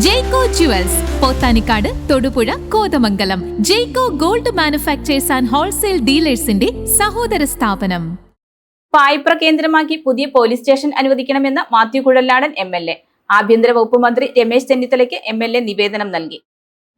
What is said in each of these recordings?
Jaico jewels, Pothanikkad, Thodupuzha, Kothamangalam. Jaico gold manufacturers and wholesale ഡീലേഴ്സിന്റെ സഹോദര സ്ഥാപനം. പായിപ്ര കേന്ദ്രമാക്കി പുതിയ പോലീസ് സ്റ്റേഷൻ അനുവദിക്കണമെന്ന് മാത്യു കുഴൽനാടൻ MLA. ആഭ്യന്തര വകുപ്പ് മന്ത്രി രമേശ് ചെന്നിത്തലയ്ക്ക് MLA നിവേദനം നൽകി.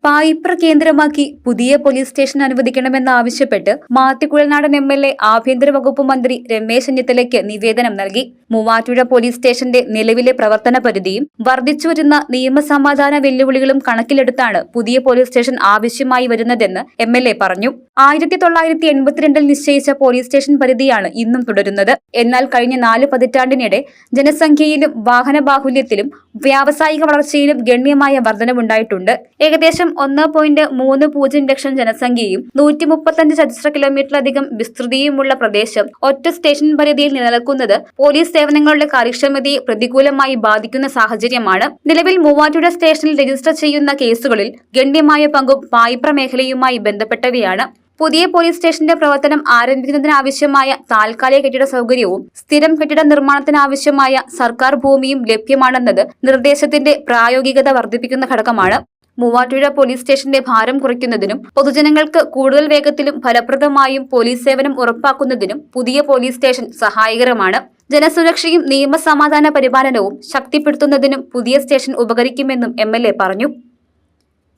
പായിപ്ര കേന്ദ്രമാക്കി പുതിയ പോലീസ് സ്റ്റേഷൻ അനുവദിക്കണമെന്നാവശ്യപ്പെട്ട് മാത്യു കുഴൽനാടൻ MLA ആഭ്യന്തര വകുപ്പ് മന്ത്രി രമേശ് ചെന്നിത്തലയ്ക്ക് നിവേദനം നൽകി. മൂവാറ്റുപുഴ പോലീസ് സ്റ്റേഷന്റെ നിലവിലെ പ്രവർത്തന പരിധിയും വർദ്ധിച്ചുവരുന്ന നിയമസമാധാന വെല്ലുവിളികളും കണക്കിലെടുത്താണ് പുതിയ പോലീസ് സ്റ്റേഷൻ ആവശ്യമായി വരുന്നതെന്ന് MLA പറഞ്ഞു. 1982 നിശ്ചയിച്ച പോലീസ് സ്റ്റേഷൻ പരിധിയാണ് ഇന്നും തുടരുന്നത്. എന്നാൽ കഴിഞ്ഞ 4 പതിറ്റാണ്ടിനിടെ ജനസംഖ്യയിലും വാഹന ബാഹുല്യത്തിലും വ്യാവസായിക വളർച്ചയിലും ഗണ്യമായ വർധനവുണ്ടായിട്ടുണ്ട്. ഏകദേശം 1.30 ലക്ഷം ജനസംഖ്യയും 135 ചതുരശ്ര കിലോമീറ്ററിലധികം വിസ്തൃതിയുമുള്ള പ്രദേശം ഒറ്റ സ്റ്റേഷൻ പരിധിയിൽ നിലനിൽക്കുന്നത് പോലീസ് സേവനങ്ങളുടെ കാര്യക്ഷമതയെ പ്രതികൂലമായി ബാധിക്കുന്ന സാഹചര്യമാണ്. നിലവിൽ മൂവാറ്റുപുഴ സ്റ്റേഷനിൽ രജിസ്റ്റർ ചെയ്യുന്ന കേസുകളിൽ ഗണ്യമായ പങ്കും പായിപ്ര മേഖലയുമായി ബന്ധപ്പെട്ടവയാണ്. പുതിയ പോലീസ് സ്റ്റേഷന്റെ പ്രവർത്തനം ആരംഭിക്കുന്നതിനാവശ്യമായ താൽക്കാലിക കെട്ടിട സൗകര്യവും സ്ഥിരം കെട്ടിട നിർമ്മാണത്തിനാവശ്യമായ സർക്കാർ ഭൂമിയും ലഭ്യമാണെന്നത് നിർദ്ദേശത്തിന്റെ പ്രായോഗികത വർദ്ധിപ്പിക്കുന്ന ഘടകമാണ്. മൂവാറ്റുപുഴ പോലീസ് സ്റ്റേഷന്റെ ഭാരം കുറയ്ക്കുന്നതിനും പൊതുജനങ്ങൾക്ക് കൂടുതൽ വേഗത്തിലും ഫലപ്രദമായും പോലീസ് സേവനം ഉറപ്പാക്കുന്നതിനും പുതിയ പോലീസ് സ്റ്റേഷൻ സഹായകരമാണ്. ജനസുരക്ഷയും നിയമസമാധാന പരിപാലനവും ശക്തിപ്പെടുത്തുന്നതിനും പുതിയ സ്റ്റേഷൻ ഉപകരിക്കുമെന്നും MLA പറഞ്ഞു.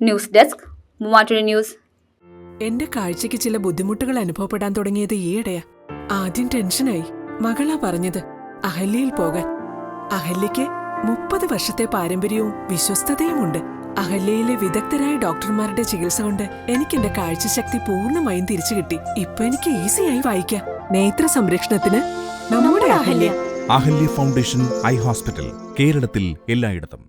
News desk, Muvattupuzha news. എന്റെ കാഴ്ചയ്ക്ക് ചില ബുദ്ധിമുട്ടുകൾ അനുഭവപ്പെടാൻ തുടങ്ങിയത് ഈയിടെയാ. ആദ്യം ടെൻഷനായി. മകളാ പറഞ്ഞത് അഹല്യയിൽ പോകാൻ. അഹല്യയ്ക്ക് 30 വർഷത്തെ പാരമ്പര്യവും വിശ്വസ്തതയുമുണ്ട്. അഹല്യയിലെ വിദഗ്ധരായ ഡോക്ടർമാരുടെ ചികിത്സ കൊണ്ട് എനിക്ക് എന്റെ കാഴ്ചശക്തി പൂർണ്ണമായും തിരിച്ചു കിട്ടി. ഇപ്പൊ എനിക്ക് ഈസിയായി വായിക്കാം. നേത്ര സംരക്ഷണത്തിന് നമ്മുടെ Ahalya. Ahalya foundation eye hospital, കേരളത്തിൽ എല്ലായിടത്തും.